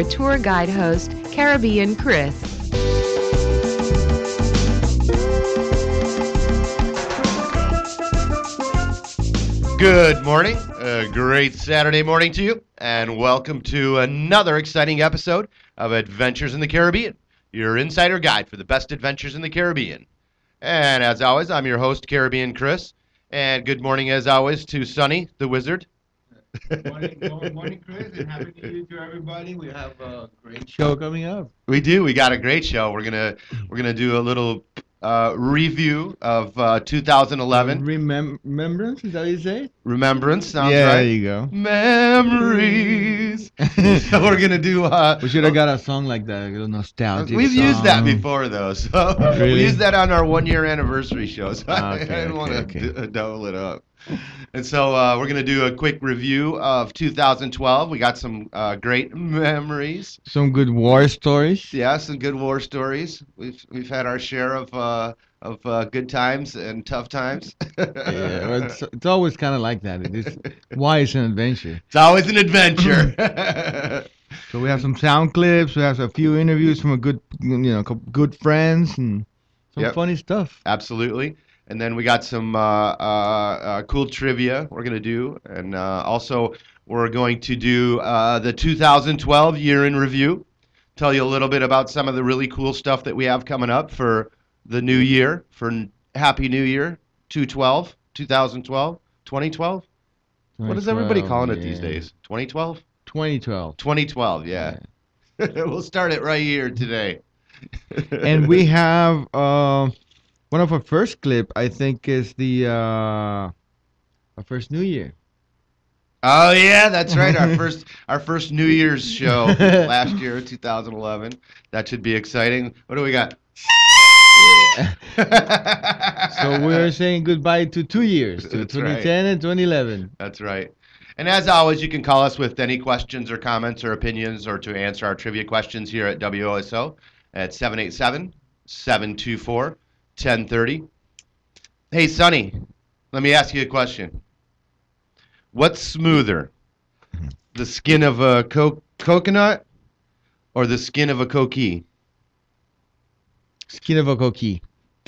tour guide host, Caribbean Chris. Good morning. A great Saturday morning to you, and welcome to another exciting episode of Adventures in the Caribbean, your insider guide for the best adventures in the Caribbean. And as always, I'm your host, Caribbean Chris, and good morning, as always, to Sonny, the wizard. Morning, Chris, and happy New Year to everybody. We have a great show coming up. We do. We got a great show. We're gonna do a little review of 2011. Remembrance, is that what you say? Remembrance sounds Yeah, right. there you go. Memories. So we're gonna do. We should have got a song like that, a little nostalgic We've used that song. before, though. So we Really? used that on our 1 year anniversary show. So I Okay, didn't want to okay. double it up. And so we're going to do a quick review of 2012. We got some great memories. Some good war stories. Yeah, some good war stories. We've had our share of good times and tough times. Yeah, well, it's always kind of like that. Why it's an adventure. It's always an adventure. So we have some sound clips. We have a few interviews from good friends and some Yep. funny stuff. Absolutely. And then we got some cool trivia we're going to do. And also, we're going to do the 2012 year in review. Tell you a little bit about some of the really cool stuff that we have coming up for the new year, for Happy New Year 2012. 2012? What is everybody calling it these days? 2012? 2012. 2012, yeah. We'll start it right here today. And we have one of our first clip, I think, is the our first New Year. Oh yeah, that's right. Our first New Year's show last year, 2011. That should be exciting. What do we got? So we're saying goodbye to 2 years, to That's 2010 and 2011. That's right. And as always, you can call us with any questions or comments or opinions, or to answer our trivia questions here at WOSO at 787-724-1030. Hey, Sonny, let me ask you a question. What's smoother, the skin of a coconut or the skin of a coquille? Skin of a coquille,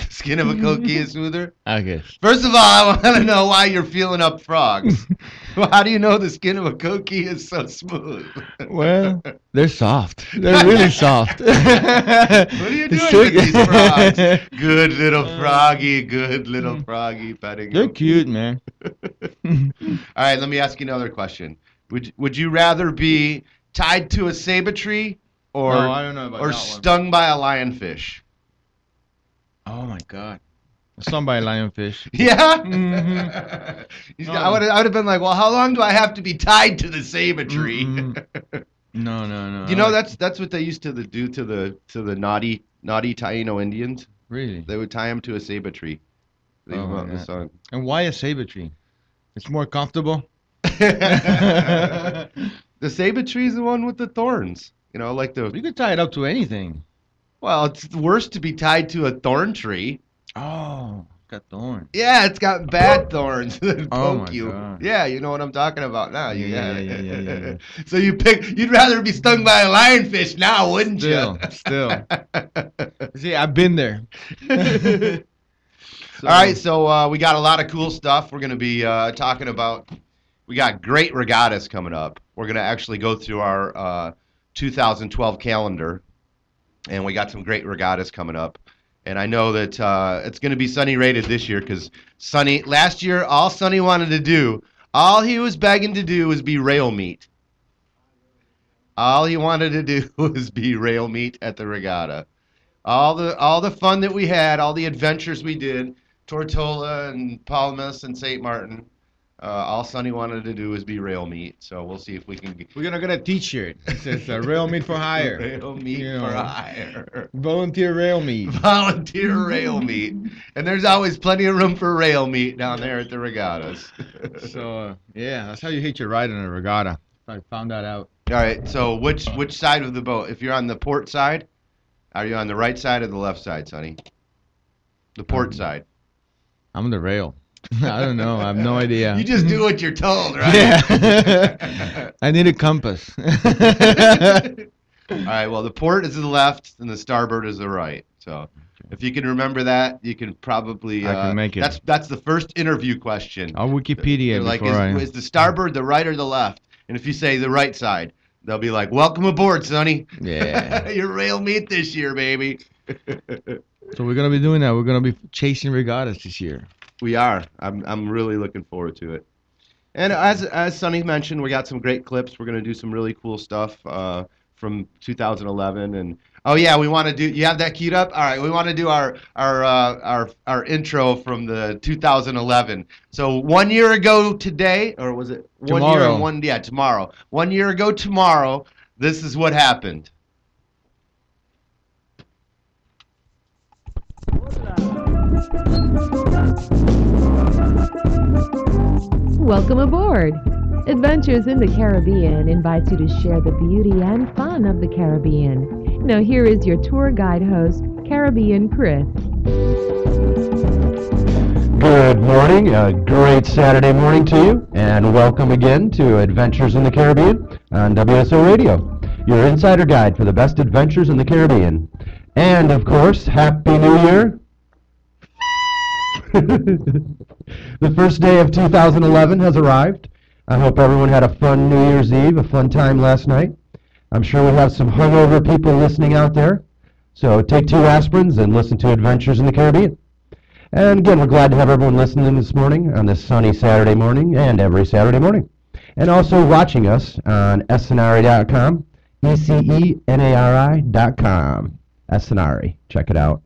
Skin of a coquille is smoother? I guess. First of all, I want to know why you're feeling up frogs. How do you know the skin of a coquille is so smooth? Well, they're soft. They're really soft. What are you doing with these frogs? Good little froggy, good little froggy petting. They're them. cute, man. All right, let me ask you another question. Would you rather be tied to a saber tree or No, I don't know about that one. stung by a lionfish? Oh my God. Stung by a lionfish. Yeah. Mhm. I would have been like, well, how long do I have to be tied to the saber tree? Mm-mm. No. You know, that's what they used to do to the naughty Taino Indians. Really. They would tie them to a saber tree. Leave Oh them my out in the God. sun. And why a saber tree? It's more comfortable. The saber tree is the one with the thorns. You know, like You the. could tie it up to anything. Well, it's worse to be tied to a thorn tree. Oh, got thorns. Yeah, it's got bad thorns that Oh poke my you. God. Yeah, you know what I'm talking about now. Yeah. So you'd rather be stung by a lionfish now, wouldn't you? Still. See, I've been there. All right, so we got a lot of cool stuff. We're going to be talking about. We got great regattas coming up. We're going to actually go through our 2012 calendar, and we got some great regattas coming up. And I know that it's going to be Sonny rated this year because Sonny last year all Sonny wanted to do, all he was begging to do was be rail meet. All he wanted to do was be rail meet at the regatta. All the fun that we had, all the adventures we did, Tortola and Palmas and St. Martin. All Sonny wanted to do was be rail meet. So we'll see if we can We're gonna get a T-shirt. It says rail meat for hire. rail meet You for know. hire. Volunteer rail meat. Volunteer rail meet. And there's always plenty of room for rail meet down there at the regattas. So yeah, that's how you hit your ride in a regatta. I found that out. All right, so which side of the boat? If you're on the port side, are you on the right side or the left side, Sonny? The port side. I'm on the rail. I don't know. I have no idea. You just do what you're told, right? Yeah. I need a compass. All right. Well, the port is to the left and the starboard is the right. So if you can remember that, you can probably. I can make it. That's the first interview question. I'll Wikipedia They're like, before is the starboard the right or the left? And if you say the right side, they'll be like, "Welcome aboard, Sonny. Yeah. You're rail meat this year, baby." So we're gonna be doing that. We're gonna be chasing regattas this year. We are. I'm really looking forward to it. And as Sonny mentioned, we got some great clips. We're gonna do some really cool stuff from 2011. And oh yeah, we want to do. You have that queued up? All right, we want to do our intro from the 2011. So 1 year ago today, or was it 1 year Tomorrow. and one? Yeah, tomorrow. 1 year ago tomorrow. This is what happened. Welcome aboard. Adventures in the Caribbean invites you to share the beauty and fun of the Caribbean. Now here is your tour guide host, Caribbean Chris. Good morning, a great Saturday morning to you, and welcome again to Adventures in the Caribbean on WSO Radio, your insider guide for the best adventures in the Caribbean. And of course, Happy New Year! The first day of 2011 has arrived. I hope everyone had a fun New Year's Eve, a fun time last night. I'm sure we have some hungover people listening out there. So take 2 aspirins and listen to Adventures in the Caribbean. And again, we're glad to have everyone listening this morning on this sunny Saturday morning and every Saturday morning. And also watching us on Escenari.com, ECENARI.com. Escenari, check it out.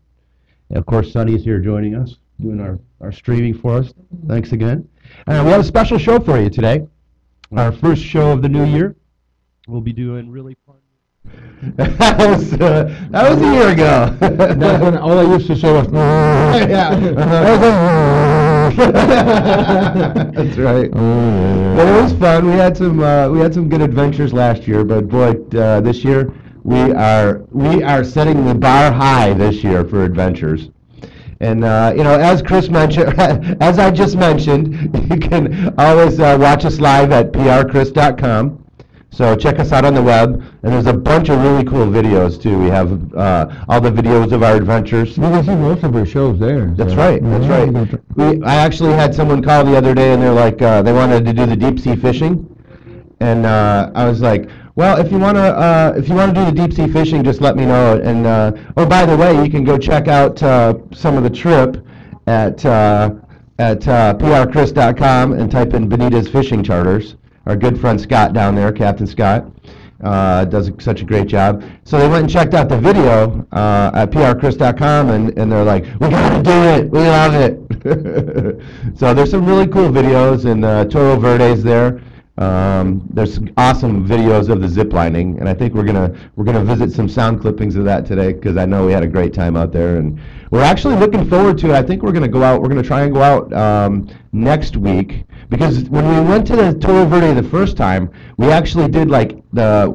And of course, Sonny's here joining us, doing our streaming for us. Thanks again. And we have a special show for you today. Our first show of the new year. We'll be doing really fun. that was a year ago. That's when all I used to say was. Yeah. That's right. But it was fun. We had some good adventures last year, but boy, this year we are setting the bar high this year for adventures. And as Chris mentioned, as I just mentioned, you can always watch us live at prchris.com. So check us out on the web, and there's a bunch of really cool videos too. We have all the videos of our adventures. You can see most of our shows there. That's so. right. That's right. I actually had someone call the other day, and they're like, they wanted to do the deep sea fishing, and I was like, well, if you want to do the deep sea fishing, just let me know. And oh, by the way, you can go check out some of the trip at prchris.com and type in Benita's Fishing Charters. Our good friend Scott down there, Captain Scott, does such a great job. So they went and checked out the video at prchris.com, and they're like, we gotta do it, we love it. So there's some really cool videos, and Toro Verde's there. There's some awesome videos of the zip lining, and I think we're gonna visit some sound clippings of that today, because I know we had a great time out there, and we're actually looking forward to it. I think we're gonna go out. We're gonna try and go out next week, because when we went to the Toro Verde the first time, we actually did like the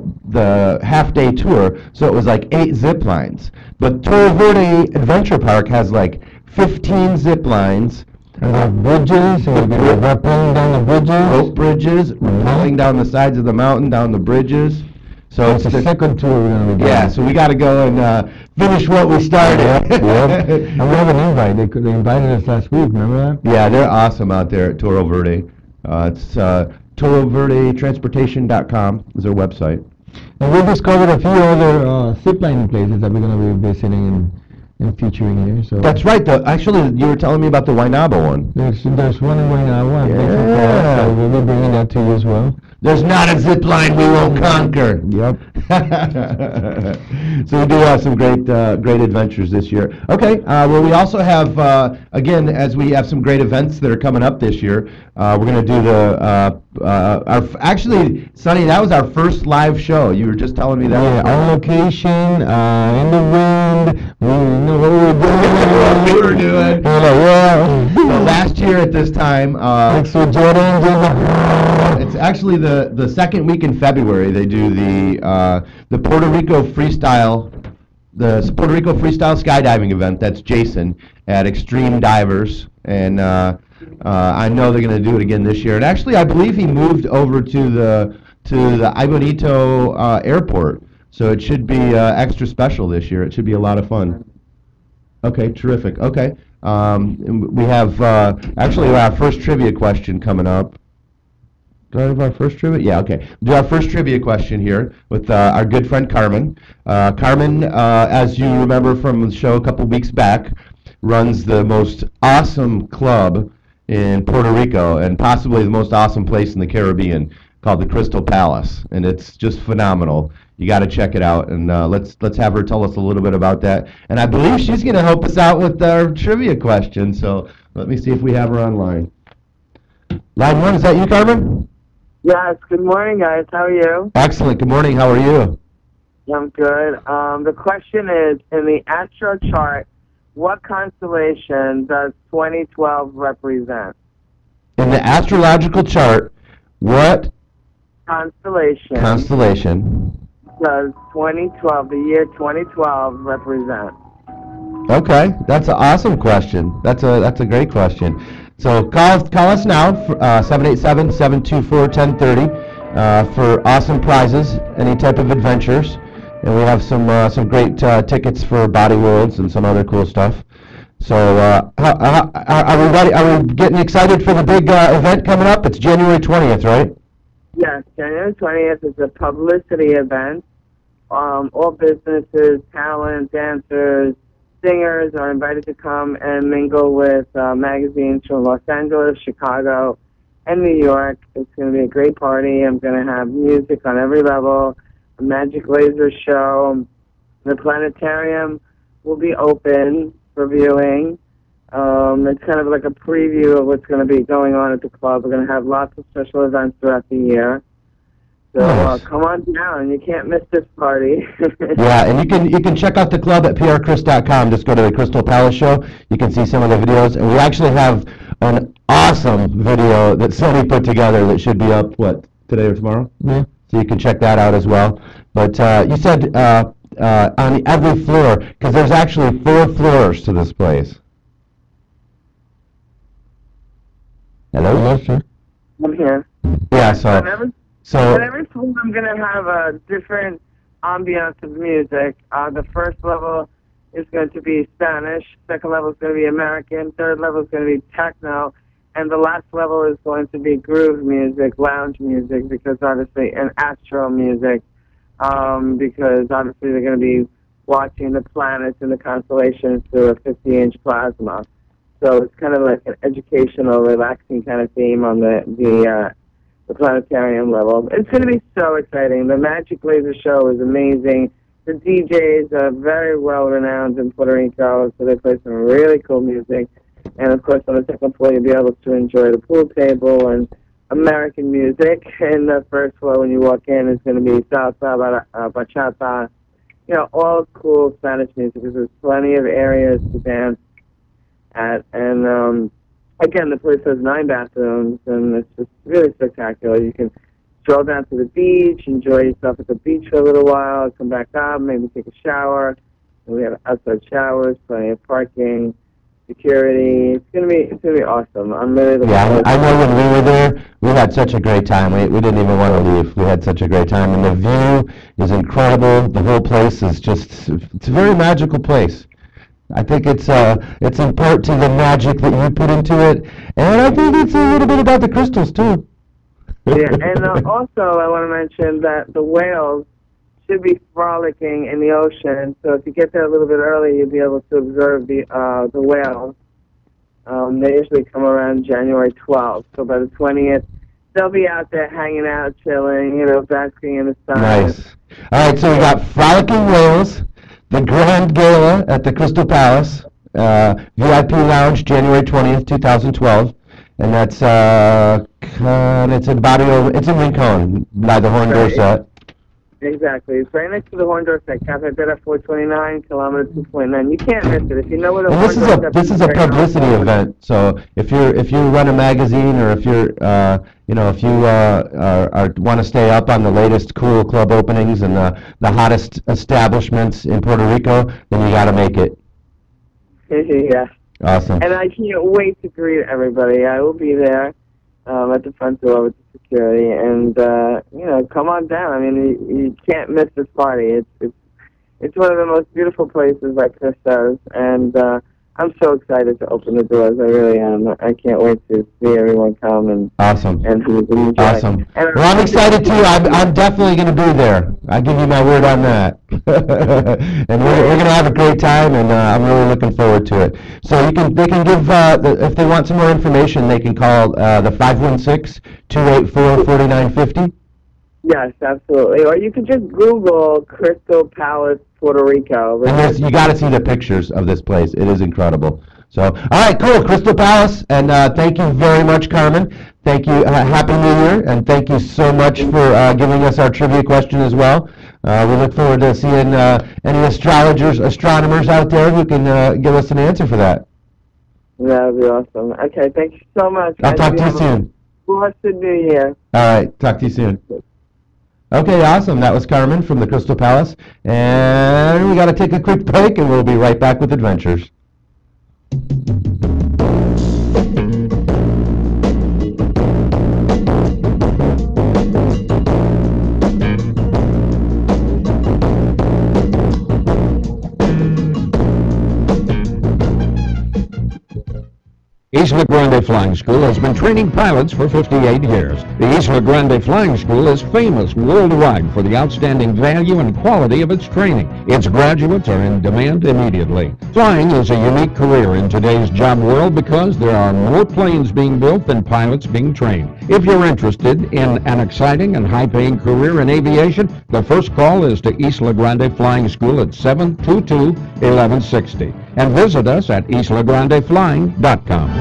half-day tour, so it was like 8 zip lines. But Toro Verde Adventure Park has like 15 zip lines. And the bridges, and we're rappelling down the bridges. Rope bridges, rappelling down the sides of the mountain, down the bridges. So It's the second tour we're going to be doing. Yeah, so we got to go and finish what we started. Yep. And we have an invite. They invited us last week, remember that? Yeah, they're awesome out there at Toro Verde. It's ToroVerdeTransportation.com is their website. And we discovered a few other ziplining places that we're going to be visiting and featuring here. So That's right. Actually, you were telling me about the Wainaba one. there's one in Wainaba. Yeah. So we'll be bringing that to you as well. There's not a zip line we won't conquer. Yep. So we do have some great adventures this year. Okay, well, we also have, again, as we have some great events that are coming up this year, we're going to do actually, Sonny, that was our first live show. You were just telling me that. Yeah, on location, in the wind, we know what we were doing. What we were doing. We're like, yeah. So last year at this time, Thanks for joining. it's actually the second week in February. They do the Puerto Rico freestyle skydiving event. That's Jason at Extreme Divers, and I know they're going to do it again this year. And actually, I believe he moved over to the Aibonito airport. So it should be extra special this year. It should be a lot of fun. Okay, terrific. Okay. We have actually our first trivia question coming up. Do I have our first trivia? Yeah, okay. Do our first trivia question here with our good friend Carmen. Carmen, as you remember from the show a couple weeks back, runs the most awesome club in Puerto Rico and possibly the most awesome place in the Caribbean called the Crystal Palace, and it's just phenomenal. You got to check it out, and let's have her tell us a little bit about that. And I believe she's going to help us out with our trivia question. So let me see if we have her online. Line 1, is that you, Carmen? Yes, good morning, guys. How are you? Excellent. Good morning. How are you? I'm good. The question is, in the astro chart, what constellation does 2012 represent? In the astrological chart, what Constellation does 2012, the year 2012, represent? Okay, that's an awesome question. That's a great question. So call us now, 787-724-1030 for awesome prizes, any type of adventures, and we have some great tickets for Body Worlds and some other cool stuff. So are we ready? Are we getting excited for the big event coming up? It's January 20th, right? Yes, January 20th is a publicity event. All businesses, talent, dancers, singers are invited to come and mingle with magazines from Los Angeles, Chicago, and New York. It's going to be a great party. I'm going to have music on every level, a magic laser show. The planetarium will be open for viewing. It's kind of like a preview of what's going to be going on at the club. We're going to have lots of special events throughout the year. So Nice. come on down. You can't miss this party. Yeah, and you can check out the club at prchris.com. Just go to the Crystal Palace show. You can see some of the videos, and we actually have an awesome video that Sonny put together that should be up today or tomorrow. Yeah. So you can check that out as well. But you said on every floor, because there's actually 4 floors to this place. Hello, sir. I'm here. Yeah. On every So floor, I'm going to have a different ambiance of music. The first level is going to be Spanish. Second level is going to be American. Third level is going to be techno. And the last level is going to be groove music, lounge music, because obviously, and astro music, because obviously they're going to be watching the planets and the constellations through a 50-inch plasma. So it's kind of like an educational, relaxing kind of theme on the planetarium level. It's going to be so exciting. The Magic Laser Show is amazing. The DJs are very well renowned in Puerto Rico, so they play some really cool music. And of course, on the second floor, you'll be able to enjoy the pool table and American music. And the first floor, when you walk in, is going to be salsa, bachata, all cool Spanish music. Because there's plenty of areas to dance at. And again, the place has 9 bathrooms, and it's just really spectacular. You can stroll down to the beach, enjoy yourself at the beach for a little while, come back up, maybe take a shower. And we have outside showers, plenty of parking, security. It's gonna be awesome. I'm really looking forward to it. I know when we were there, we had such a great time. We didn't even want to leave. We had such a great time, and the view is incredible. The whole place is it's a very magical place. I think it's in part to the magic that you put into it, and I think it's a little bit about the crystals too. Yeah, and also I want to mention that the whales should be frolicking in the ocean. So if you get there a little bit early, you'll be able to observe the whales. They usually come around January 12th. So by the 20th, they'll be out there hanging out, chilling, basking in the sun. Nice. All right, so we got frolicking whales. The Grand Gala at the Crystal Palace, VIP Lounge, January 20th, 2012, and that's it's in Rincon by the Horn Dorset. Exactly. It's right next to the Horn Dorset, Cafe Beta 429, kilometer 2.9. You can't miss it. If you know what a And this is a publicity event. So if you run a magazine, or if you're if you want to stay up on the latest cool club openings and the hottest establishments in Puerto Rico, then you got to make it. Yeah. Awesome. And I can't wait to greet everybody. I will be there at the front door with the security, and come on down. I mean, you can't miss this party. It's one of the most beautiful places, like Chris says, and I'm so excited to open the doors. I really am. I can't wait to see everyone come and Awesome. and enjoy. Awesome. And Well, I'm excited too. I'm definitely going to be there. I give you my word on that. And we're going to have a great time, and I'm really looking forward to it. So they can give if they want some more information, they can call the 516-284-4950. Yes, absolutely. Or you can just Google Crystal Palace, Puerto Rico. And you got to see the pictures of this place. It is incredible. So, all right, cool, Crystal Palace, and thank you very much, Carmen. Thank you. Happy New Year, and thank you so much for giving us our trivia question as well. We look forward to seeing any astronomers out there who can give us an answer for that. That would be awesome. Okay, thank you so much. I'll talk to you soon. Blessed New Year. All right, talk to you soon. Okay, awesome. That was Carmen from the Crystal Palace. And we got to take a quick break, and we'll be right back with Adventures. Isla Grande Flying School has been training pilots for 58 years. The Isla Grande Flying School is famous worldwide for the outstanding value and quality of its training. Its graduates are in demand immediately. Flying is a unique career in today's job world because there are more planes being built than pilots being trained. If you're interested in an exciting and high-paying career in aviation, the first call is to Isla Grande Flying School at 722-1160. And visit us at islagrandeflying.com.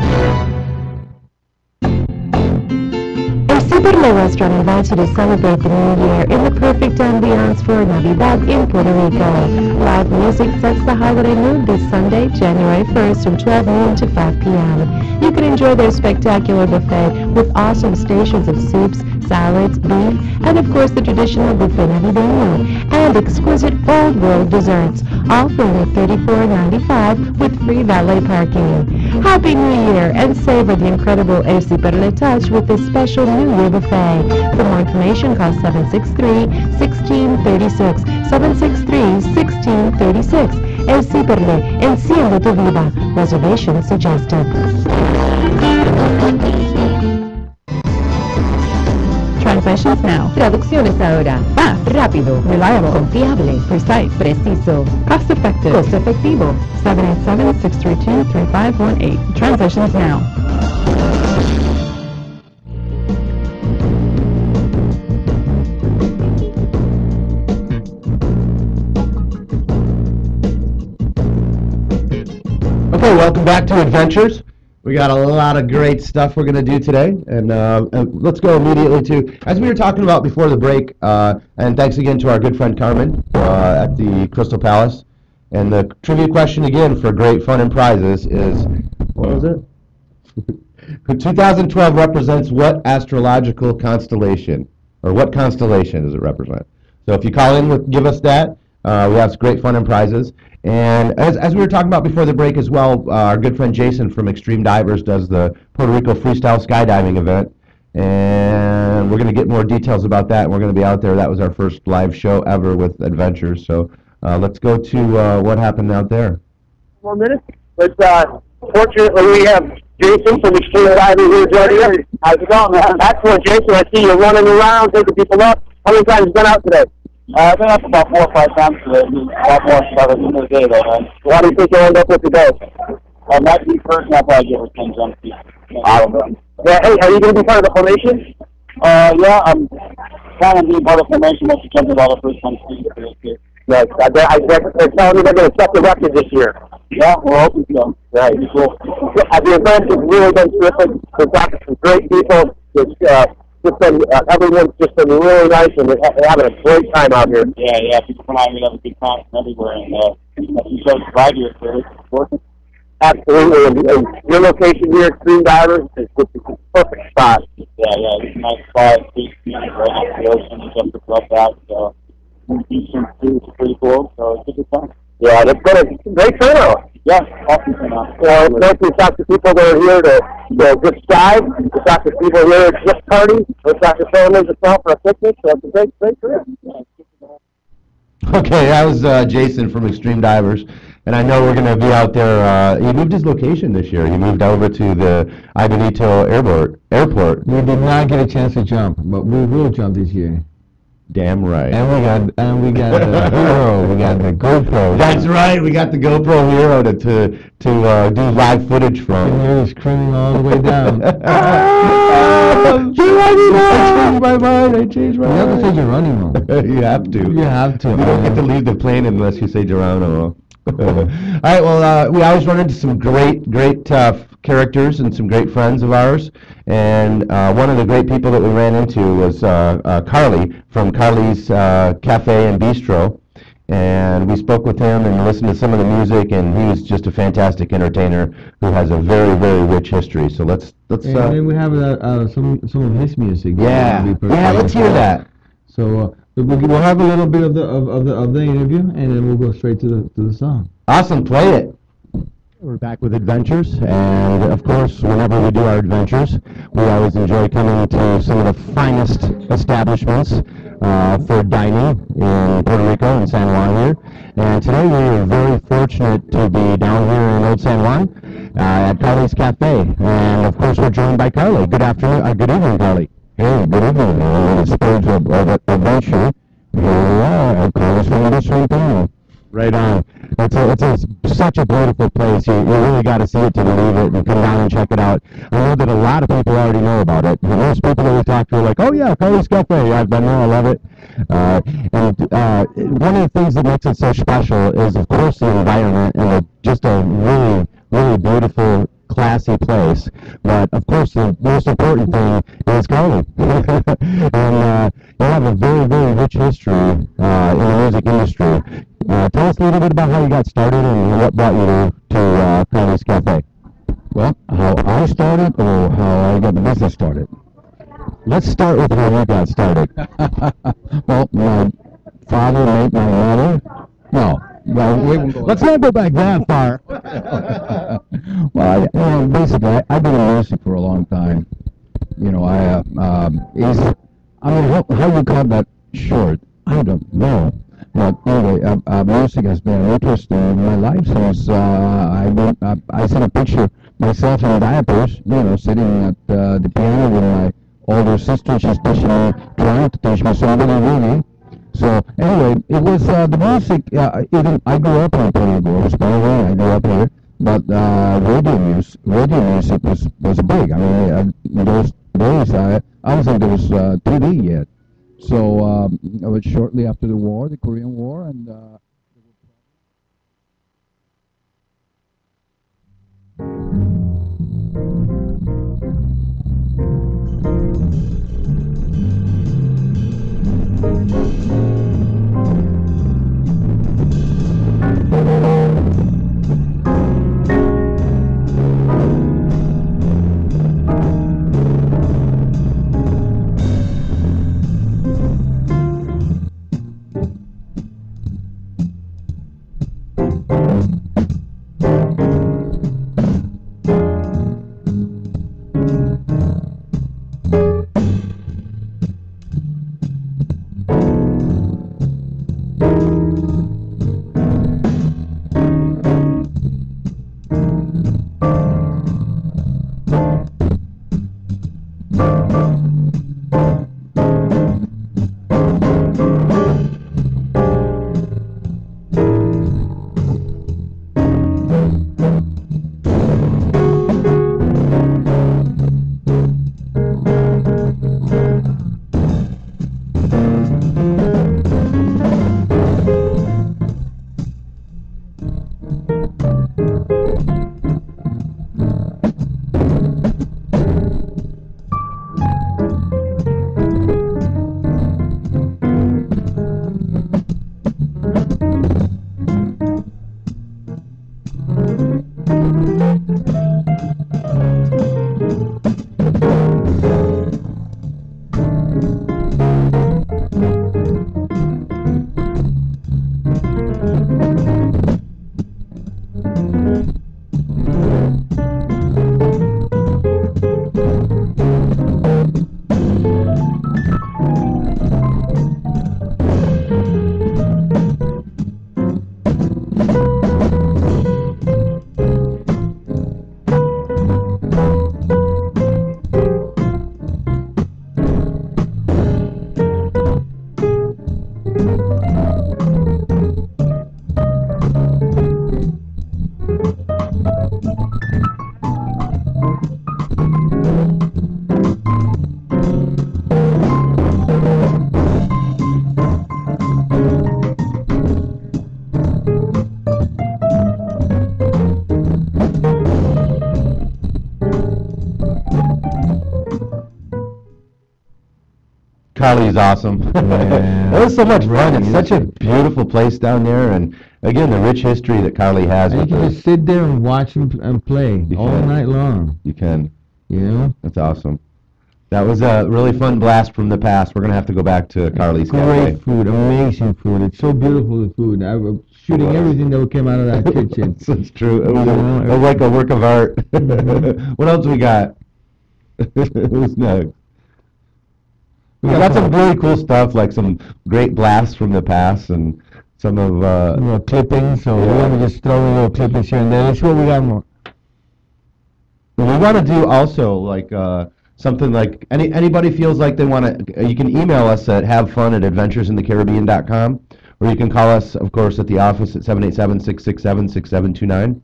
A Superle restaurant invites you to celebrate the new year in the perfect ambiance for Navidad in Puerto Rico. Live music sets the holiday mood this Sunday, January 1st from 12 noon to 5 p.m. You can enjoy their spectacular buffet with awesome stations of soups, salads, beef, and of course the traditional buffet navideño, and exquisite old world desserts, all for only $34.95 with free valet parking. Happy New Year, and savor the incredible El Superle touch with this special New Year buffet. For more information, call 763-1636, 763-1636. El Superle, enciende tu vida. Reservation suggested. Transmissions now. Traducciones ahora. Fast, rápido, reliable, confiable, precise, preciso, cost effective, costo efectivo. 787-632-3518. Transmissions now. Okay, welcome back to Adventures. We got a lot of great stuff we're going to do today, and let's go immediately to, as we were talking about before the break, and thanks again to our good friend Carmen at the Crystal Palace. And the trivia question again for great fun and prizes is, what was it? 2012 represents what astrological constellation, or what constellation does it represent? So if you call in, give us that. We have some great fun and prizes. And as we were talking about before the break as well, our good friend Jason from Extreme Divers does the Puerto Rico Freestyle Skydiving event. And we're going to get more details about that. And we're going to be out there. That was our first live show ever with Adventures. So let's go to what happened out there. 1 minute. But fortunately, we have Jason from Extreme Diving here joining us. How's it going, man? Excellent, Jason. I see you running around, taking people up. How many times have you been out today? I've been up about 4 or 5 times today. A lot more stuff in the day, though, man. What do you think you'll end up with today? Might be first, and I'll probably get with 10 jumps. Yeah, hey, are you going to be part of the formation? Yeah, I'm planning to be part of the formation once you come to all the first time students for this year. Right, they're telling me they're going to set the record this year. Yeah, we're hoping so. Right, cool. The event has really been terrific. We've got some great people. Everyone's just been really nice, and they're having a great time out here. Yeah, people come out here and have a good time from everywhere, and you show survive here for it. Absolutely, and your location here, Extreme Divers, is a perfect spot. Yeah, it's a nice spot. It's right next to the ocean, you jump the club out, so the beach is pretty cool, so it's a good time. Yeah, it's been a great turnout. Yeah, awesome. Thank you. Talk to people that are here to get side. We talk to people here at Gift Party. We talk to families that come for a picnic. So it's a great trip. Okay, that was Jason from Extreme Divers, and I know we're going to be out there. He moved his location this year. He moved over to the Ivanito Airport. We did not get a chance to jump, but we will jump this year. Damn right. And we got the Hero. We got the GoPro. That's right. We got the GoPro Hero to do live footage from. And you're screaming all the way down. I changed my mind. I changed my mind. You have to say Geronimo. You have to. You have to. You don't get to leave the plane unless you say Geronimo. All right, well, we always run into some great characters and some great friends of ours. And one of the great people that we ran into was Carly from Carly's Cafe and Bistro. And we spoke with him and listened to some of the music, and he was just a fantastic entertainer who has a very, very rich history. So let's. And then we have some of his music. Yeah, let's hear that. So we'll have a little bit of the interview, and then we'll go straight to the song. Awesome, play it. We're back with adventures, and of course, whenever we do our adventures, we always enjoy coming to some of the finest establishments for dining in Puerto Rico and San Juan here. And today we are very fortunate to be down here in Old San Juan at Carly's Cafe. And of course, we're joined by Carly. Good afternoon, good evening, Carly. Hey, good evening. On the stage of adventure, here we are at Carly's Foundation. Right on. It's such a beautiful place. You really got to see it to believe it, and come down and check it out. I know that a lot of people already know about it. Most people that we talk to are like, oh yeah, Carly's Cafe. I've been there. I love it. And one of the things that makes it so special is, of course, the environment and just a really, really beautiful, classy place. But of course, the most important thing is Carly. And you have a very, very rich history in the music industry. Tell us a little bit about how you got started and what brought you to Carly's Cafe. Well, how I started or how I got the business started? Let's start with how you got started. Well, my father made my mother. No. Well, let's not go back that far. Well, basically, I've been in music for a long time. You know, how you cut that short, I don't know. But anyway, music has been an interest in my life since I seen a picture myself in diapers, sitting at the piano with my older sister. She's trying to teach me something really. So anyway, it was the music. I grew up in Puerto Rico, I grew up here, but radio music was big. I mean, in those days, I don't think there was TV yet. So it was shortly after the war, the Korean War, and Carly's awesome. Yeah. It was so much fun. It's Really such a beautiful place down there, and again, the rich history that Carly has. And you with can the- just sit there and watch him and play You all can. night long. You can. You know? That's awesome. That was a really fun blast from the past. We're gonna have to go back to Carly's Cafe. Great food, amazing food. It's so beautiful, the food. I was shooting everything that came out of that kitchen. It's true. It was, Yeah. it was like a work of art. Mhm. What else we got? Who's next? We got some really cool stuff, like some great blasts from the past, and some of Clippings, so we're Yeah. going to just throw in little clippings here and there. Let's see what we got more. we want to do also like something like anybody feels like they want to. You can email us at havefun@adventuresinthecaribbean.com, or you can call us, of course, at the office at 787-667-6729.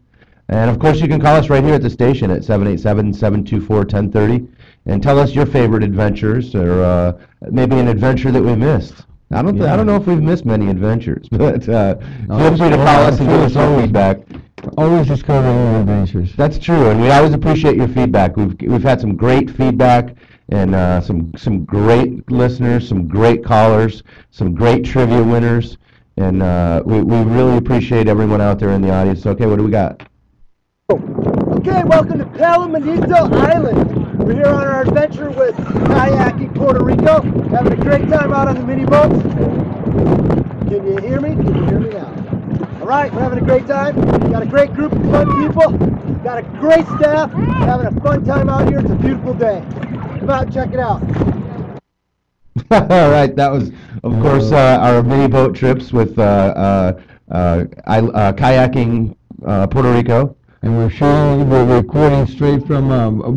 And of course, you can call us right here at the station at 787-724-1030 and tell us your favorite adventures, or maybe an adventure that we missed. I don't know if we've missed many adventures, but feel free to call us and give us some feedback. Always discovering new adventures. That's true, and we always appreciate your feedback. We've had some great feedback, and some great listeners, some great callers, some great trivia winners, and we really appreciate everyone out there in the audience. So, okay, what do we got? Okay, welcome to Palomanito Island. We're here on our adventure with kayaking Puerto Rico, having a great time out on the mini boats. Can you hear me? Can you hear me now? All right, we're having a great time. Got a great group of fun people. Got a great staff. Having a fun time out here. It's a beautiful day. Come out and check it out. All right, that was, of course, our mini boat trips with kayaking Puerto Rico. And we're recording straight from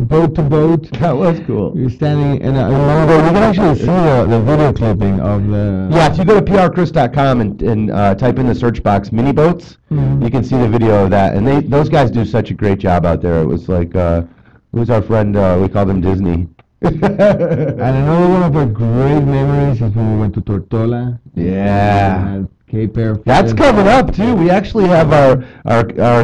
boat to boat. That was cool. You're standing in a mango. You can actually see the video clipping of the... Yeah, if you go to prchris.com and type in the search box mini boats, you can see the video of that. And those guys do such a great job out there. It was like, who's our friend? We call them Disney. And another one of our great memories is when we went to Tortola. Yeah. Cape Air. That's coming up too. We actually have our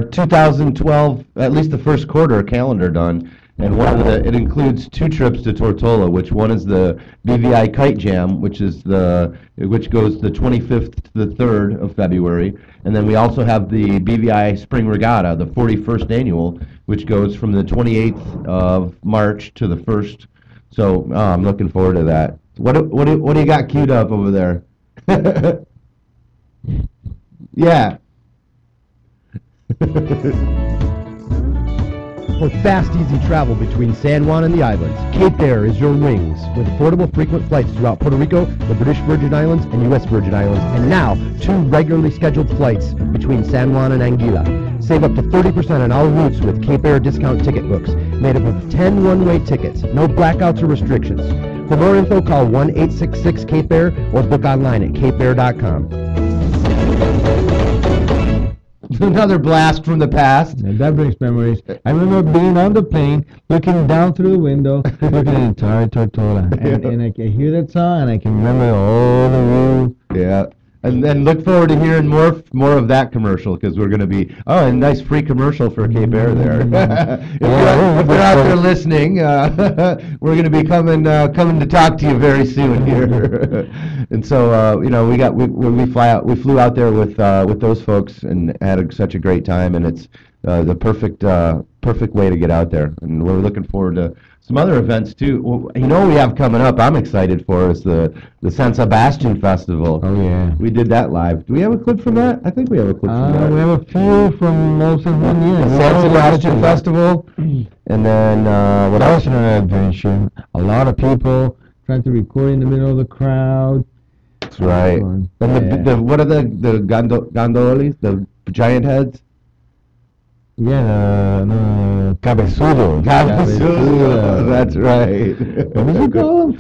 2012, at least the first quarter calendar done, and it includes 2 trips to Tortola, which one is the BVI Kite Jam, which goes the 25th to the 3rd of February, and then we also have the BVI Spring Regatta, the 41st annual, which goes from the 28th of March to the 1st. So I'm looking forward to that. What do you got queued up over there? Yeah. For fast, easy travel between San Juan and the islands, Cape Air is your wings. With affordable, frequent flights throughout Puerto Rico, the British Virgin Islands, and U.S. Virgin Islands, and now 2 regularly scheduled flights between San Juan and Anguilla. Save up to 30% on all routes with Cape Air discount ticket books, made up of 10 one-way tickets, no blackouts or restrictions. For more info, call 1-866-CAPE-AIR or book online at capeair.com. Another blast from the past. And that brings memories. I remember being on the plane, looking down through the window, looking at the entire Tortola. And I can hear that song, and I can remember all the view. Yeah. And then look forward to hearing more of that commercial, because we're going to be a nice free commercial for Cape Air there. If you're out there listening, we're going to be coming to talk to you very soon here. And so we flew out there with those folks and had such a great time, and it's the perfect way to get out there, and we're looking forward to some other events too. Well, we have coming up, I'm excited for, is the San Sebastian Festival. Oh yeah. We did that live. Do we have a clip from that? I think we have a clip from that. We have a few from most of them, yeah. The San Sebastian Festival. And then what That else? was an adventure. A lot of people trying to record in the middle of the crowd. That's right. Fun. And the what are the gondolas, the giant heads? Yeah, the cabezudo. Cabezudo. That's right. What did you call them?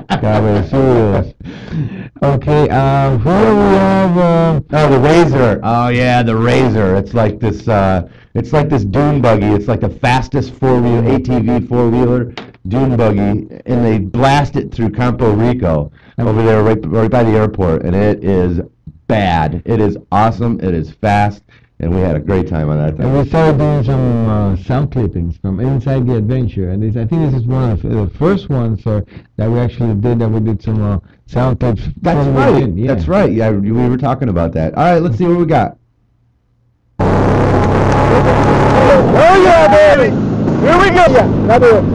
Cabezudos. Okay, who do we have? Oh, the Razor. Oh yeah, the Razor. It's like this dune buggy. It's like the fastest ATV four-wheeler dune buggy, and they blast it through Campo Rico over there, right by the airport, and it is bad. It is awesome. It is fast. and we had a great time on that. And we started doing some sound clippings from Inside the Adventure, and I think this is one of the first ones that we actually did. That we did some sound clips. That's from right. within, yeah. That's right. Yeah, we were talking about that. All right, let's see what we got. Oh yeah, baby! Here we go! Yeah, another one.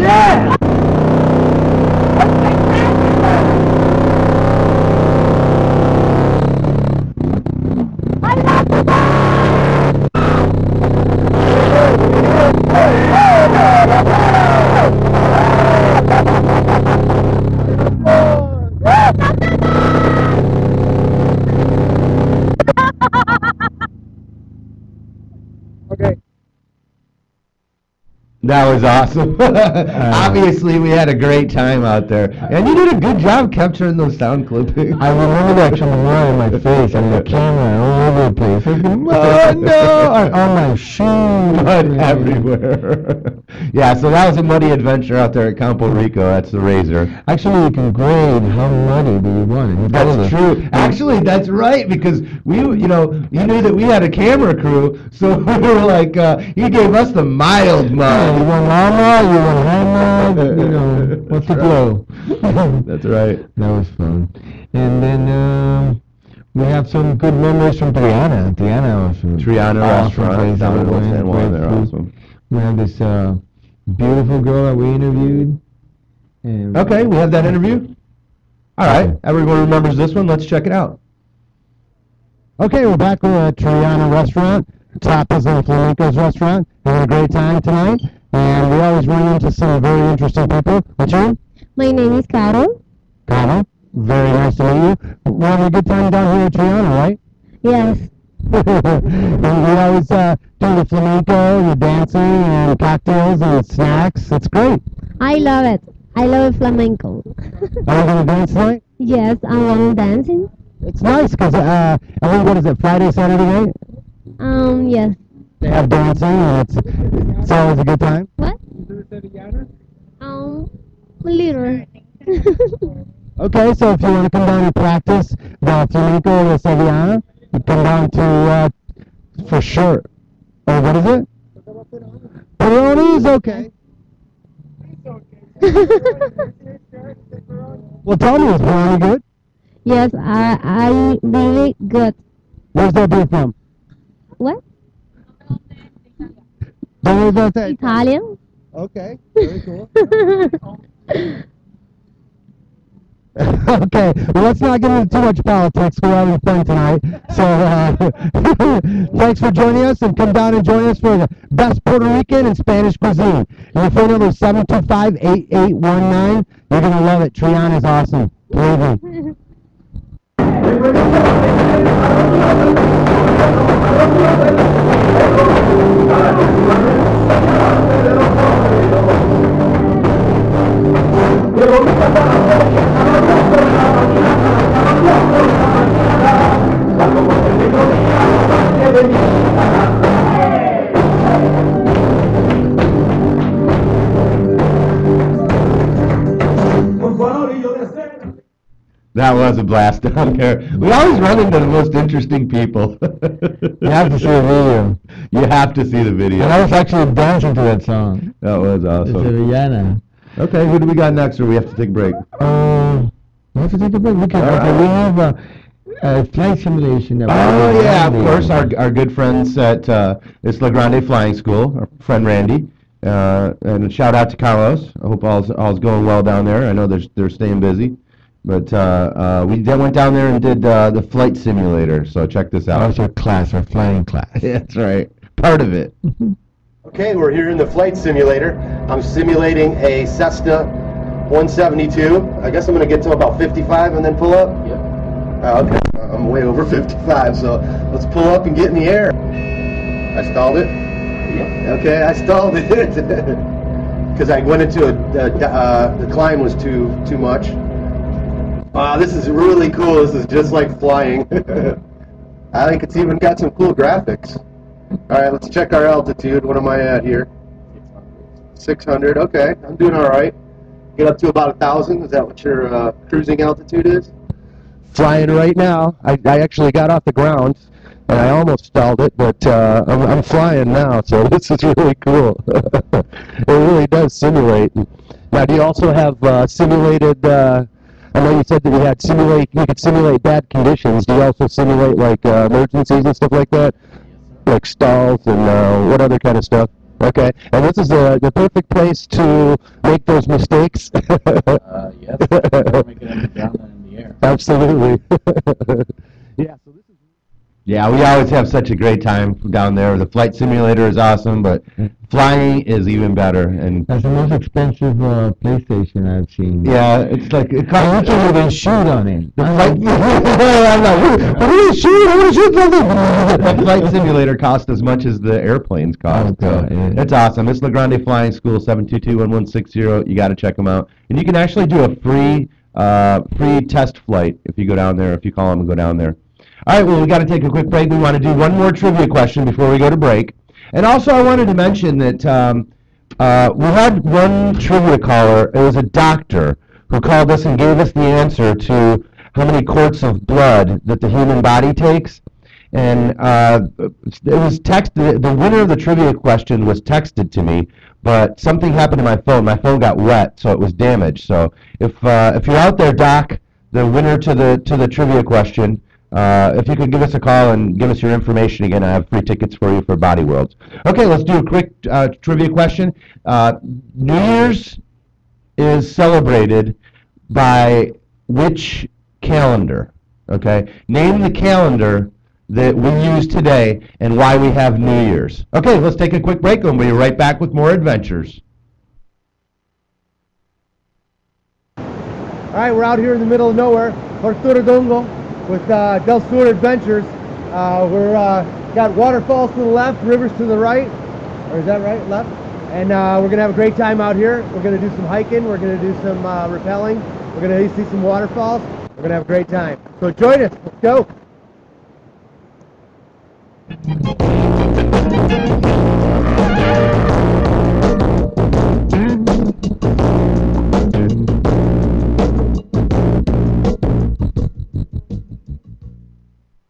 Yeah! Okay. That was awesome. Obviously, we had a great time out there, and you did a good job capturing those sound clippings. I remember that camera in my face and the camera all over the place. Oh no! On my shoes. Mud everywhere. Yeah, so that was a muddy adventure out there at Campo Rico. That's the Razor. Actually, you can grade how muddy do you want it. That's true. Actually, that's right, because we, you knew that we had a camera crew, so we were like, he gave us the mild mud. You want lava, you want high mud, what's the flow? That's right. That was fun. And then we have some good memories from Triana. Triana was Triana restaurant down in San Juan. They're awesome. We have this beautiful girl that we interviewed. And Okay, we have that interview. All right, everyone remembers this one. Let's check it out. Okay, we're back at Triana Restaurant, Tapas and Flamencos Restaurant. Having a great time tonight, and we always run into some very interesting people. What's your name? My name is Carol. Carol. Very nice to meet you. We're having a good time down here at Triana, right? Yes. And we always do the flamenco, the dancing, and cocktails and snacks. It's great. I love it. I love flamenco. Are you going to dance tonight? Yes, I want dancing. It's nice because, what is it, Friday, Saturday night? Yes. They have dancing, and it's always a good time. What? Little. Okay, so if you want to come down and practice the flamenco or the sevillana, you come down to, for sure. Oh, what is it? Peroni is okay. Well, tell me, is Peroni good? Yes, I really good. Where's that beer from? What? Don't worry about that. Italian. Okay, very cool. Okay, well, let's not get into too much politics. We're having fun tonight. So, thanks for joining us, and come down and join us for the best Puerto Rican and Spanish cuisine. Your phone number is 725-8819. You're going to love it. Triana's awesome. Believe me. That was a blast down there. We always run into the most interesting people. You have to see the video. You have to see the video. And I was actually dancing to that song. That was The awesome. Sevillana. Okay, who do we got next, or we have to take a break? We have to take a break. We have a flight simulation. That Oh yeah, of course, our good friends at it's La Grande Flying School, our friend Randy. And a shout out to Carlos. I hope all's going well down there. I know they're staying busy. But we went down there and did the flight simulator, so check this out. That's our class, our flying class. That's right, part of it. Okay, we're here in the flight simulator. I'm simulating a Cessna 172. I guess I'm going to get to about 55 and then pull up? Yep. Okay, I'm way over 55, so let's pull up and get in the air. I stalled it? Yep. Okay, I stalled it. Because I went into the climb was too much. This is really cool. This is just like flying. I think it's even got some cool graphics. Alright, let's check our altitude. What am I at here? 600. Okay, I'm doing alright. Get up to about 1,000. Is that what your cruising altitude is? flying right now. I actually got off the ground, and I almost stalled it, but I'm flying now, so this is really cool. It really does simulate. Now, do you also have simulated, I know you said that you could simulate bad conditions. Do you also simulate, like, emergencies and stuff like that? Like stalls and what other kind of stuff? Okay, and this is the perfect place to make those mistakes. Yes, make it up and down and in the air. Absolutely. Yeah. So this is. Yeah, we always have such a great time down there. The flight simulator is awesome, but flying is even better. And that's the most expensive PlayStation I've seen. Yeah, it's like it I can't even shoot on it. The flight, the flight simulator costs as much as the airplanes cost. So it's awesome. It's La Grande Flying School, 722-1160. You got to check them out. And you can actually do a free test flight if you go down there. If you call them and go down there. All right, well, we got to take a quick break. We want to do one more trivia question before we go to break. And also, I wanted to mention that we had one trivia caller. It was a doctor who called us and gave us the answer to how many quarts of blood that the human body takes. And it was texted. The winner of the trivia question was texted to me, but something happened to my phone. My phone got wet, so it was damaged. So if you're out there, Doc, the winner to the trivia question. If you could give us a call and give us your information again, I have free tickets for you for Body Worlds. Okay, let's do a quick trivia question. New Year's is celebrated by which calendar? Okay, name the calendar that we use today and why we have New Year's. Okay, let's take a quick break and we'll be right back with more adventures. All right, we're out here in the middle of nowhere, Puerto Dongo, with Del Sur Adventures. We're got waterfalls to the left, rivers to the right, or is that right? Left. And we're gonna have a great time out here. We're gonna do some hiking. We're gonna do some rappelling. We're gonna see some waterfalls. We're gonna have a great time. So join us. Let's go.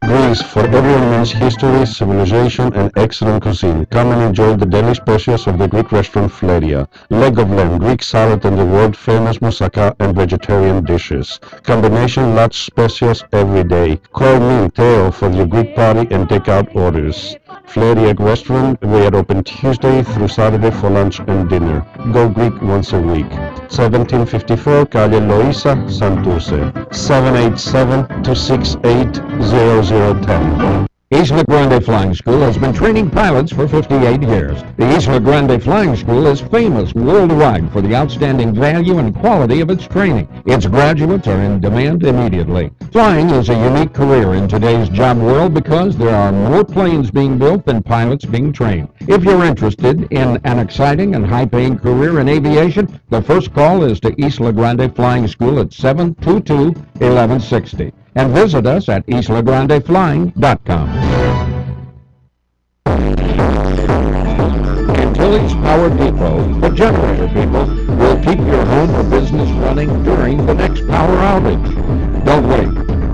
Greece, for everyone means history, civilization, and excellent cuisine. Come and enjoy the daily specials of the Greek restaurant Fleria. Leg of lamb, Greek salad, and the world-famous moussaka and vegetarian dishes. Combination large specials every day. Call me, Theo, for your Greek party and take-out orders. Fleria restaurant, we are open Tuesday through Saturday for lunch and dinner. Go Greek once a week. 1754 Calle Loisa, Santurce. 787-268-0010. Isla Grande Flying School has been training pilots for 58 years. The Isla Grande Flying School is famous worldwide for the outstanding value and quality of its training. Its graduates are in demand immediately. Flying is a unique career in today's job world because there are more planes being built than pilots being trained. If you're interested in an exciting and high-paying career in aviation, the first call is to Isla Grande Flying School at 722-1160. And visit us at islagrandeflying.com. Antilles Power Depot, the generator people, will keep your home or business running during the next power outage. Don't wait.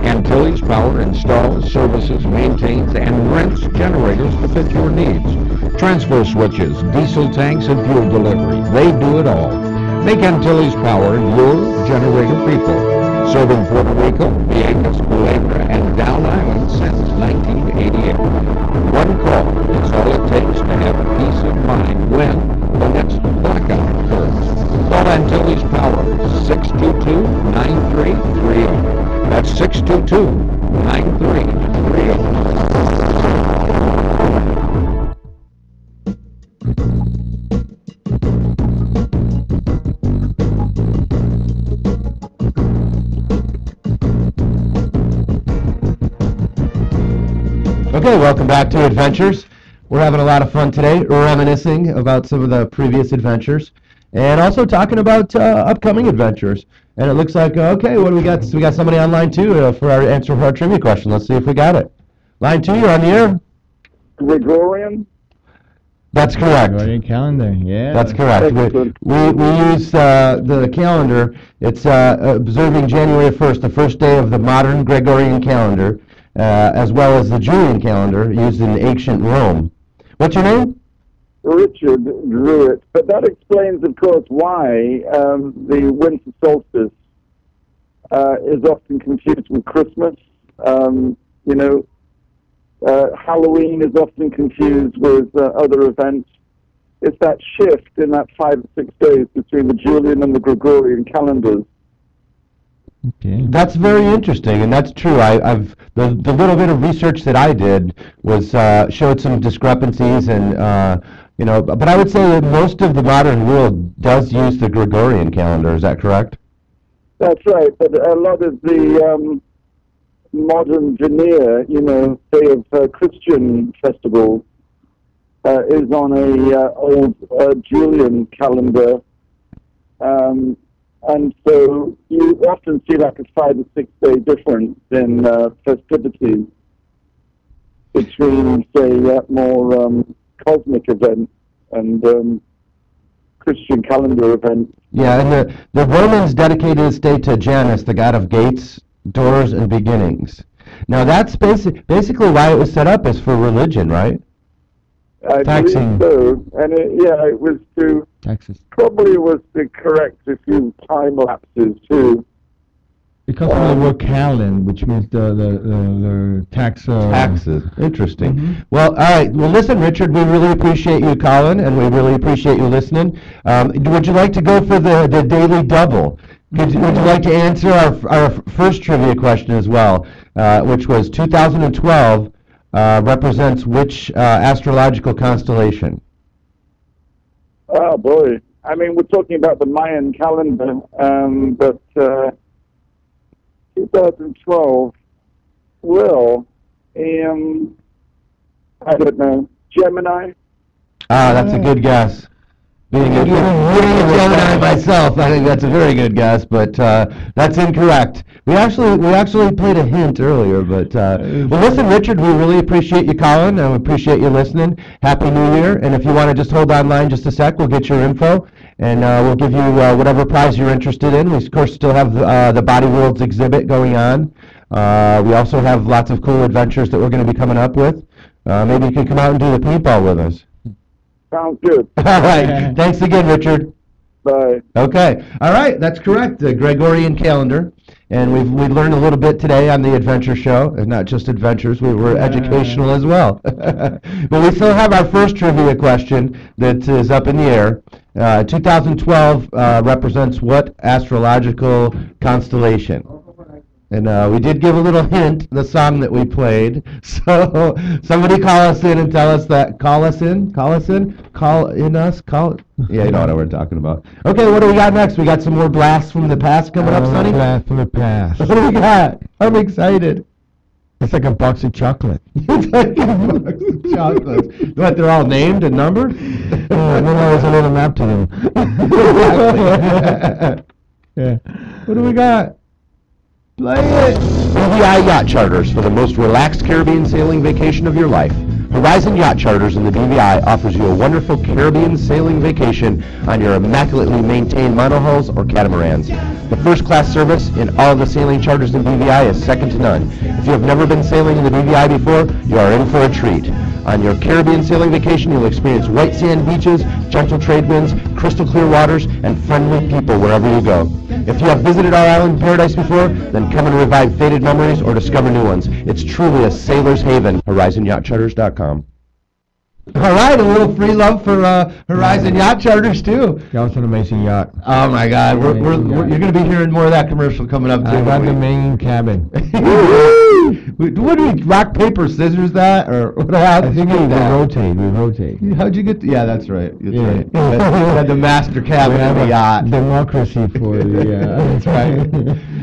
Antilles Power installs, services, maintains, and rents generators to fit your needs. Transfer switches, diesel tanks, and fuel delivery. They do it all. Make Antilles Power your generator people. Serving Puerto Rico, Vieques, Culebra, and Down Island since 1988. One call is all it takes to have peace of mind when the next blackout occurs. Call Antilles Power, 622-9330. That's 622-9330. Okay, welcome back to Adventures. We're having a lot of fun today, reminiscing about some of the previous adventures, and also talking about upcoming adventures. And it looks like, okay, what do we got? So we got somebody on line 2 for our answer for our trivia question. Let's see if we got it. Line 2, you're on the air. Gregorian. That's correct. Gregorian calendar, yeah. That's correct. We use the calendar. It's observing January 1st, the first day of the modern Gregorian calendar, as well as the Julian calendar used in ancient Rome. What's your name? Richard Druitt. But that explains, of course, why the winter solstice is often confused with Christmas. Halloween is often confused with other events. It's that shift in that 5 or 6 days between the Julian and the Gregorian calendars. Okay. That's very interesting, and that's true. I've the little bit of research that I did was showed some discrepancies, and but I would say that most of the modern world does use the Gregorian calendar. Is that correct? That's right, but a lot of the modern veneer, say of Christian festivals, is on a old Julian calendar. And so you often see like a 5 or 6 day difference in festivities between, say, more cosmic events and Christian calendar events. Yeah, and the Romans dedicated this day to Janus, the god of gates, doors, and beginnings. Now that's basically why it was set up, is for religion, right? I Taxing. believe so. And it was to Taxes. probably was to correct a few time lapses too. Because of the word calend, which means the tax. Taxes. Interesting. Well, all right. Well, listen, Richard, we really appreciate you calling, and we really appreciate you listening. Would you like to go for the daily double? Would you like to answer our first trivia question as well, which was 2012 represents which astrological constellation? Oh boy! I mean, we're talking about the Mayan calendar, but 2012 will, I don't know, Gemini. Ah, that's a good guess. Being a Gemini myself, I think that's a very good guess, but that's incorrect. We actually played a hint earlier, but well, listen, Richard, we really appreciate you calling, and we appreciate you listening. Happy New Year, and if you want to just hold on line just a sec, we'll get your info, and we'll give you whatever prize you're interested in. We, of course, still have the Body Worlds exhibit going on. We also have lots of cool adventures that we're going to be coming up with. Maybe you can come out and do the paintball with us. Sounds good. All right. Thanks again, Richard. Bye. Okay. All right. That's correct. The Gregorian calendar. And we learned a little bit today on the adventure show. And not just adventures. We were educational as well. But we still have our first trivia question that is up in the air. 2012 represents what astrological constellation? And we did give a little hint, the song that we played. So somebody call us in and tell us that. Call in us. Yeah, you know what we're talking about. Okay, what do we got next? We got some more blasts from the past coming up, Sonny? Blast from the past. What do we got? I'm excited. It's like a box of chocolate. It's like a box of chocolates. What, they're all named and numbered? And then there's a little map to them. Yeah. What do we got? Play it! BVI Yacht Charters for the most relaxed Caribbean sailing vacation of your life. Horizon Yacht Charters in the BVI offers you a wonderful Caribbean sailing vacation on your immaculately maintained monohulls or catamarans. The first-class service in all of the sailing charters in BVI is second to none. If you have never been sailing in the BVI before, you are in for a treat. On your Caribbean sailing vacation, you'll experience white sand beaches, gentle trade winds, crystal clear waters, and friendly people wherever you go. If you have visited our island paradise before, then come and revive faded memories or discover new ones. It's truly a sailor's haven. HorizonYachtCharters.com. All right, a little free love for Horizon Yacht Charters too. That was an amazing yacht. Oh my God, you're going to be hearing more of that commercial coming up too. I got the main cabin. What do we rock paper scissors that or what? I think we rotate. How'd you get? Yeah, that's right. That's right. You had the master cabin of the yacht. Democracy for the. That's right.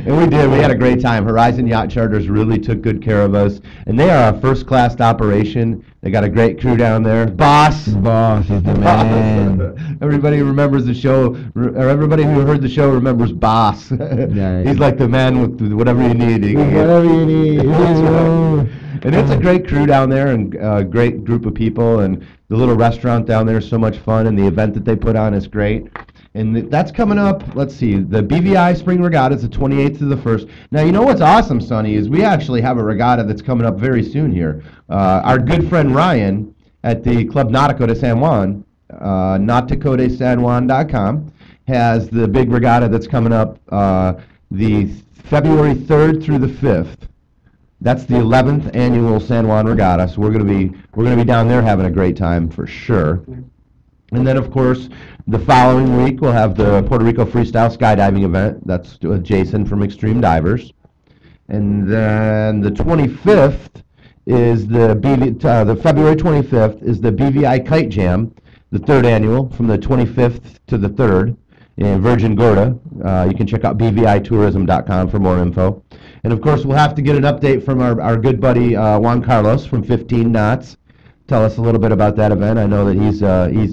And we did. We had a great time. Horizon Yacht Charters really took good care of us, and they are a first-class operation. They got a great crew down there. Boss is the man. Everybody remembers the show, or everybody who heard the show remembers Boss. Yeah. He's like the man with whatever you need. Whatever you need. That's right. And it's a great crew down there and a great group of people, and the little restaurant down there is so much fun, and the event that they put on is great. And that's coming up, let's see, the BVI Spring Regatta is the 28th to the 1st. Now, you know what's awesome, Sonny, is we actually have a regatta that's coming up very soon here. Our good friend Ryan at the Club Nautico de San Juan, nauticodesanjuan.com, has the big regatta that's coming up the February 3rd through the 5th. That's the 11th annual San Juan Regatta, so we're gonna be down there having a great time for sure. And then, of course, the following week we'll have the Puerto Rico Freestyle Skydiving event. That's with Jason from Extreme Divers. And then the 25th is the February 25th is the BVI Kite Jam, the 3rd annual, from the 25th to the 3rd in Virgin Gorda. You can check out bvitourism.com for more info. And of course, we'll have to get an update from our good buddy Juan Carlos from 15 Knots. Tell us a little bit about that event. I know that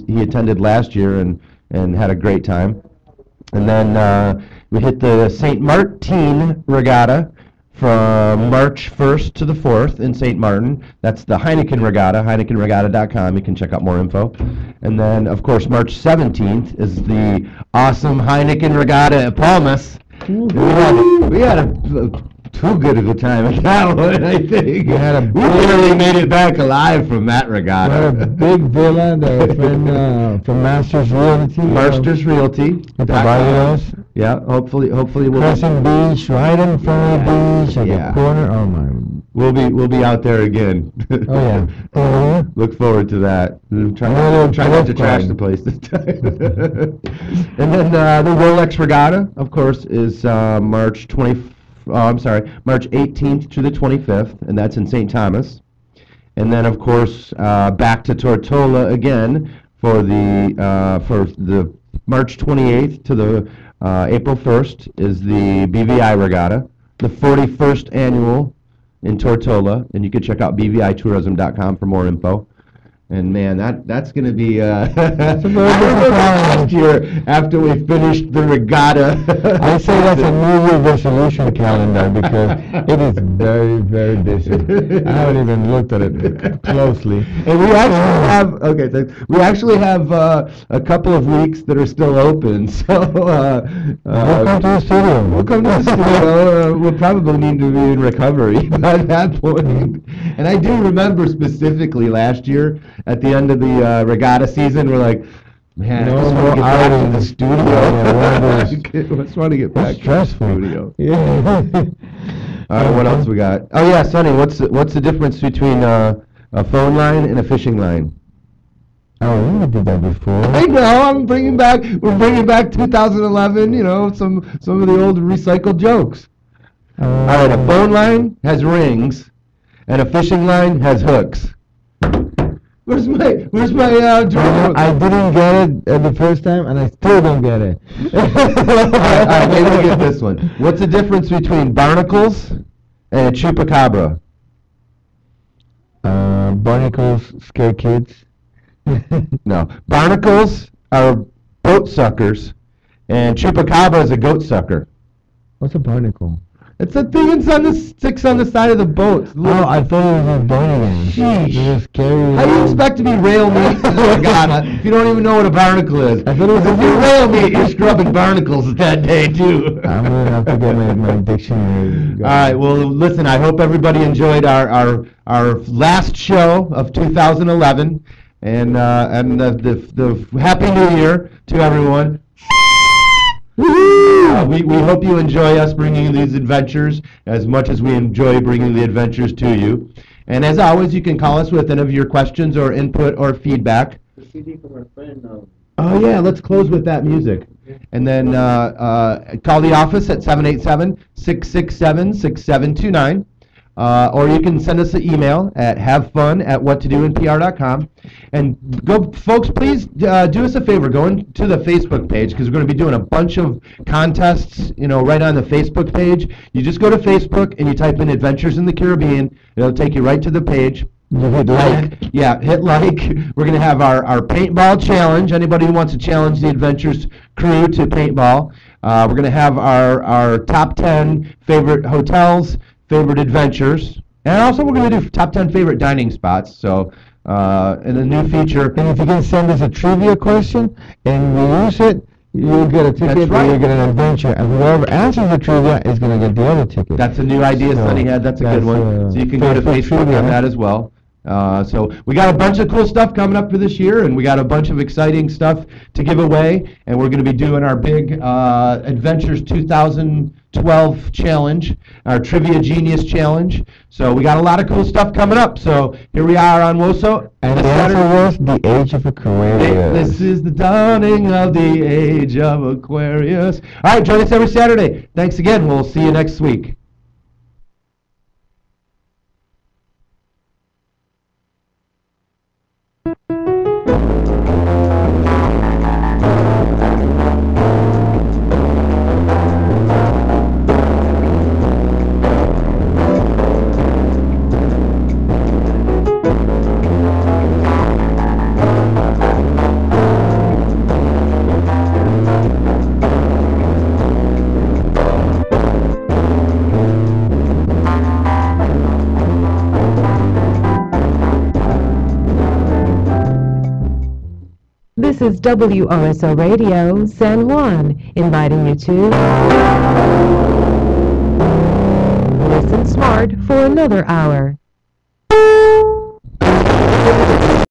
he attended last year and had a great time. And then we hit the St. Martin Regatta from March 1st to the 4th in St. Martin. That's the Heineken Regatta, HeinekenRegatta.com. You can check out more info. And then, of course, March 17th is the awesome Heineken Regatta at Palmas. We had a too good of a time at that one, I think. We barely made it back alive from that regatta. We had a big villa, the friend from Masters Realty. Masters Realty. At the Barrios. Yeah, hopefully we'll Crescent Beach, right in front of the beach, at the corner. Oh my. We'll be out there again. Oh yeah. Look forward to that. Try not to trash the place this time. And then the Rolex Regatta, of course, is March 18th to the 25th, and that's in St. Thomas. And then, of course, back to Tortola again for the March 28th to the April 1st is the BVI Regatta, the 41st annual in Tortola, and you can check out bvitourism.com for more info. And man, that's going to be last year after we finished the regatta. I say that's a New Year resolution calendar because it is very, very busy. I haven't even looked at it closely. And we actually have a couple of weeks that are still open. So we'll come to the studio. We'll come to the studio. We'll probably need to be in recovery by that point. And I do remember specifically last year, at the end of the regatta season, we're like, man, I just want to get back to the studio. I just want to get back to the studio. Yeah. All right, what else we got? Oh yeah, Sonny, what's the difference between a phone line and a fishing line? Oh, we did that before. I know. We're bringing back 2011. You know, some of the old recycled jokes. All right, a phone line has rings, and a fishing line has hooks. Where's my I didn't get it the first time, and I still don't get it. All right, maybe we'll get this one. What's the difference between barnacles and a chupacabra? Barnacles scare kids. No. Barnacles are boat suckers, and chupacabra is a goat sucker. What's a barnacle? It's the thing that sticks on the side of the boat. Oh, I thought it was a barnacle. Sheesh. Scary. How do you expect to be rail meat in the regatta if you don't even know what a barnacle is? I thought it was if you're rail meat, you're scrubbing barnacles that day too. I'm going to have to get my dictionary. All right, well, listen, I hope everybody enjoyed our last show of 2011, and the Happy New Year to everyone. We hope you enjoy us bringing these adventures as much as we enjoy bringing the adventures to you. And as always, you can call us with any of your questions or input or feedback. The CD from our friend. Oh yeah, let's close with that music. And then call the office at 787-667-6729. Or you can send us an email at havefun@whattodoinpr.com. And go, folks, please do us a favor. Go into the Facebook page because we're going to be doing a bunch of contests, right on the Facebook page. You just go to Facebook and you type in Adventures in the Caribbean. It'll take you right to the page. Hit like. Yeah, hit like. We're going to have our paintball challenge. Anybody who wants to challenge the Adventures crew to paintball. We're going to have our top 10 favorite hotels, favorite adventures, And also, we're going to do top 10 favorite dining spots. So, in a new feature. And if you can send us a trivia question and we use it, you'll get a ticket. That's right. Or you'll get an adventure. And whoever answers the trivia is going to get the other ticket. That's a new idea Sonny had. That's a good one. So you can go to Facebook on that as well. So we got a bunch of cool stuff coming up for this year, and we got a bunch of exciting stuff to give away, and we're going to be doing our big Adventures 2012 challenge, our Trivia Genius challenge. So we got a lot of cool stuff coming up. So here we are on WOSO. And the answer was the age of Aquarius. This is the dawning of the age of Aquarius. All right, join us every Saturday. Thanks again. We'll see you next week. This is WOSO Radio, San Juan, inviting you to listen smart for another hour.